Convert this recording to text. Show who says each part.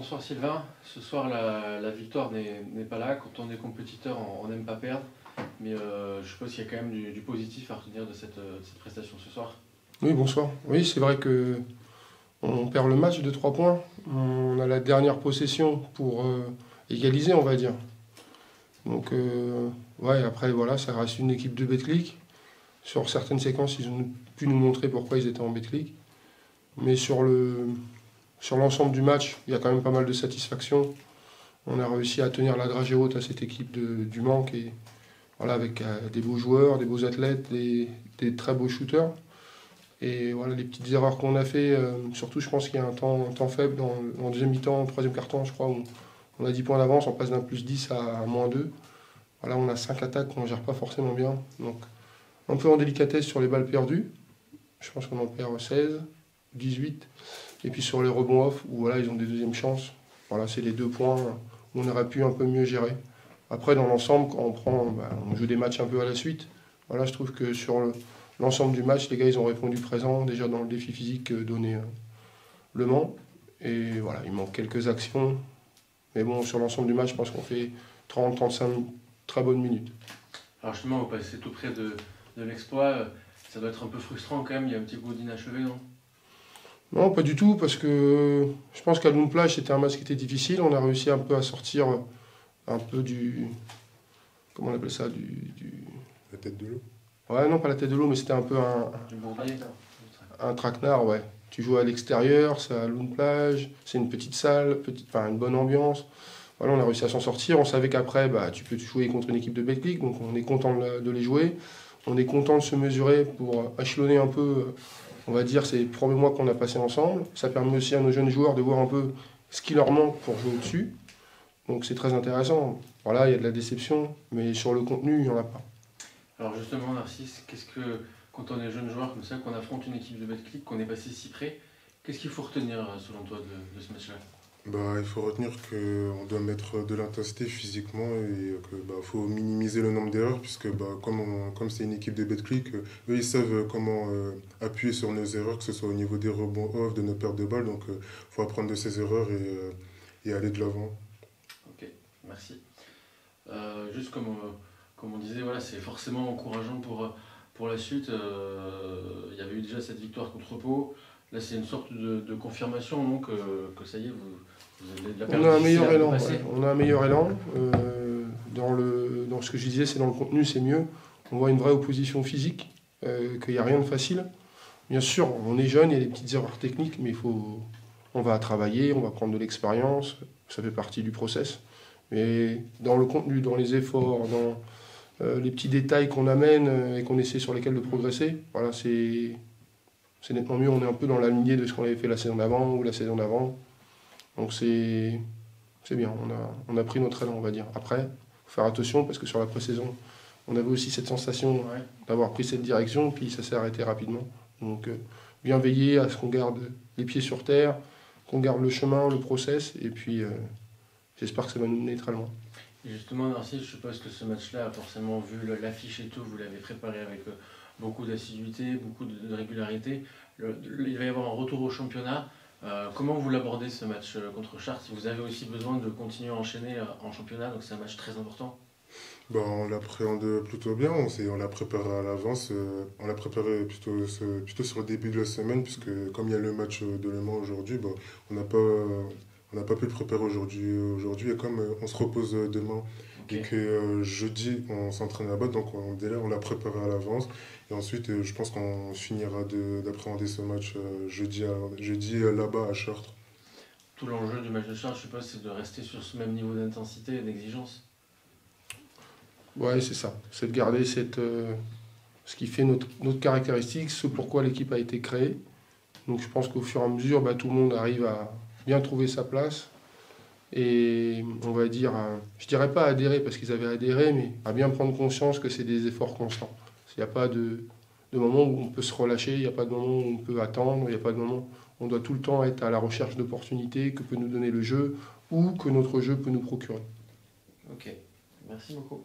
Speaker 1: bonsoir Sylvain. Ce soir, la victoire n'est pas là. Quand on est compétiteur, on n'aime pas perdre. Mais je suppose qu'il y a quand même du positif à retenir de cette prestation ce soir.
Speaker 2: Oui, bonsoir. Oui, c'est vrai que on perd le match de 3 points. On a la dernière possession pour égaliser, on va dire. Donc, ouais, après, voilà, ça reste une équipe de Betclic. Sur certaines séquences, ils ont pu nous montrer pourquoi ils étaient en Betclic. Mais sur l'ensemble du match, il y a quand même pas mal de satisfaction. On a réussi à tenir la dragée haute à cette équipe du Mans, et voilà, avec des beaux joueurs, des beaux athlètes, des très beaux shooters. Et voilà, les petites erreurs qu'on a fait, surtout je pense qu'il y a un temps faible en deuxième mi-temps, troisième quart-temps, je crois, où on a 10 points d'avance, on passe d'un +10 à -2. Voilà, on a 5 attaques qu'on ne gère pas forcément bien. Donc un peu en délicatesse sur les balles perdues. Je pense qu'on en perd 16, 18. Et puis sur les rebonds off, où voilà, ils ont des deuxièmes chances. Voilà, c'est les 2 points où on aurait pu un peu mieux gérer. Après, dans l'ensemble, quand on joue des matchs un peu à la suite. Voilà, je trouve que sur l'ensemble du match, les gars, ils ont répondu présent, déjà dans le défi physique donné Le Mans. Et voilà, il manque quelques actions. Mais bon, sur l'ensemble du match, je pense qu'on fait 30-35 très bonnes minutes.
Speaker 1: Alors justement, vous passez tout près de l'exploit. Ça doit être un peu frustrant quand même. Il y a un petit goût d'inachevé, non?
Speaker 2: Non, pas du tout, parce que je pense qu'à Lune Plage, c'était un match qui était difficile. On a réussi un peu à sortir un peu du... Comment on appelle ça
Speaker 3: La tête de l'eau.
Speaker 2: Ouais, non, pas la tête de l'eau, mais c'était un peu
Speaker 1: Du bourbier.
Speaker 2: un traquenard, ouais. Tu joues à l'extérieur, c'est à Lune Plage, c'est une petite salle, enfin une bonne ambiance. Voilà, on a réussi à s'en sortir. On savait qu'après, tu peux jouer contre une équipe de Betclic, donc on est content de les jouer. On est content de se mesurer pour échelonner un peu, on va dire, ces premiers mois qu'on a passés ensemble. Ça permet aussi à nos jeunes joueurs de voir un peu ce qui leur manque pour jouer au-dessus. Donc c'est très intéressant. Voilà, il y a de la déception, mais sur le contenu, il n'y en a pas.
Speaker 1: Alors justement, Narcisse, quand on est jeune joueur comme ça, qu'on affronte une équipe de Betclic, qu'on est passé si près, qu'est-ce qu'il faut retenir selon toi de ce match-là?
Speaker 3: Il faut retenir qu'on doit mettre de l'intensité physiquement et qu'il faut minimiser le nombre d'erreurs puisque comme c'est une équipe de Betclic, eux ils savent comment appuyer sur nos erreurs, que ce soit au niveau des rebonds off, de nos pertes de balles. Donc il faut apprendre de ces erreurs et aller de l'avant.
Speaker 1: Ok, merci. Juste comme on disait, voilà, c'est forcément encourageant pour la suite. Il y avait eu déjà cette victoire contre Pau. Là, c'est une sorte de confirmation donc, que ça y est, vous avez de la
Speaker 2: On a un meilleur élan.
Speaker 1: passer.
Speaker 2: Ouais. On a un meilleur élan. Dans ce que je disais, c'est dans le contenu, c'est mieux. On voit une vraie opposition physique, qu'il n'y a rien de facile. Bien sûr, on est jeune, il y a des petites erreurs techniques, mais on va travailler, on va prendre de l'expérience. Ça fait partie du process. Mais dans le contenu, dans les efforts, dans les petits détails qu'on amène et qu'on essaie sur lesquels de progresser, voilà, c'est nettement mieux. On est un peu dans la lignée de ce qu'on avait fait la saison d'avant ou la saison d'avant. Donc c'est bien, on a pris notre élan, on va dire. Après, il faut faire attention parce que sur la pré-saison, on avait aussi cette sensation d'avoir pris cette direction, puis ça s'est arrêté rapidement. Donc bien veiller à ce qu'on garde les pieds sur terre, qu'on garde le chemin, le process, et puis j'espère que ça va nous mener très loin.
Speaker 1: Et justement, Narcisse, je suppose que ce match-là a forcément vu l'affiche et tout, vous l'avez préparé avec beaucoup d'assiduité, beaucoup de régularité. Il va y avoir un retour au championnat. Comment vous l'abordez ce match contre Chartres? Vous avez aussi besoin de continuer à enchaîner en championnat, donc c'est un match très important.
Speaker 3: On l'appréhende plutôt bien, on l'a préparé à l'avance, on l'a préparé plutôt sur le début de la semaine, puisque comme il y a le match de Le Mans aujourd'hui, on n'a pas pu le préparer aujourd'hui et comme on se repose demain et que jeudi on s'entraîne là-bas, donc on l'a préparé à l'avance. Et ensuite, je pense qu'on finira d'appréhender ce match jeudi là-bas à Chartres.
Speaker 1: Tout l'enjeu du match de Chartres, je suppose, c'est de rester sur ce même niveau d'intensité et d'exigence.
Speaker 2: Ouais, c'est ça. C'est de garder ce qui fait notre caractéristique, ce pourquoi l'équipe a été créée. Donc je pense qu'au fur et à mesure, tout le monde arrive à bien trouver sa place. Et on va dire, je dirais pas adhérer parce qu'ils avaient adhéré, mais à bien prendre conscience que c'est des efforts constants. Il n'y a pas de moment où on peut se relâcher, il n'y a pas de moment où on peut attendre, il n'y a pas de moment où on doit tout le temps être à la recherche d'opportunités que peut nous donner le jeu ou que notre jeu peut nous procurer.
Speaker 1: Ok, merci beaucoup.